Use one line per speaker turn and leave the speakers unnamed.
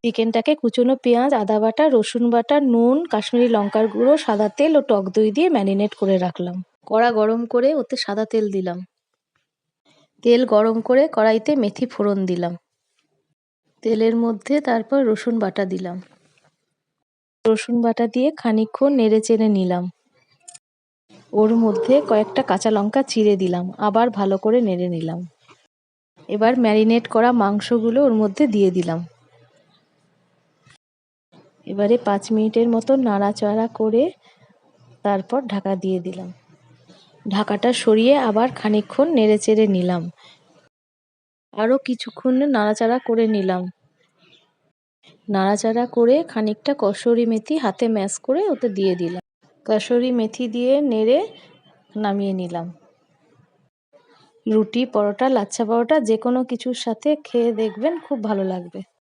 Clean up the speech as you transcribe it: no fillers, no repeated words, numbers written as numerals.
চিকেনটাকে কুচনো পেঁয়াজ, আদা বাটা, রসুন বাটা, নুন, কাশ্মীরি লঙ্কার গুঁড়ো, সাদা তেল ও টক দই দিয়ে ম্যারিনেট করে রাখলাম। কড়া গরম করে ওতে সাদা তেল দিলাম। তেল গরম করে কড়াইতে মেথি ফোড়ন দিলাম। তেলের মধ্যে তারপর রসুন বাটা দিলাম। রসুন বাটা দিয়ে খানিকক্ষণ নেড়ে চেড়ে নিলাম। ওর মধ্যে কয়েকটা কাঁচা লঙ্কা চিড়ে দিলাম, আবার ভালো করে নেড়ে নিলাম। এবার ম্যারিনেট করা মাংসগুলো ওর মধ্যে দিয়ে দিলাম। এবারে 5 মিনিটের মতো নাড়াচাড়া করে তারপর ঢাকা দিয়ে দিলাম। ঢাকাটা সরিয়ে আবার খানিকক্ষণ নেড়ে চেড়ে নিলাম। আরও কিছুক্ষণ নাড়াচাড়া করে নিলাম। নাড়াচাড়া করে খানিকটা কসুরি মেথি হাতে ম্যাশ করে ওতে দিয়ে দিলাম। কসুরি মেথি দিয়ে নেড়ে নামিয়ে নিলাম। রুটি, পরোটা, লাচ্ছা পরোটা যে কোনো কিছুর সাথে খেয়ে দেখবেন, খুব ভালো লাগবে।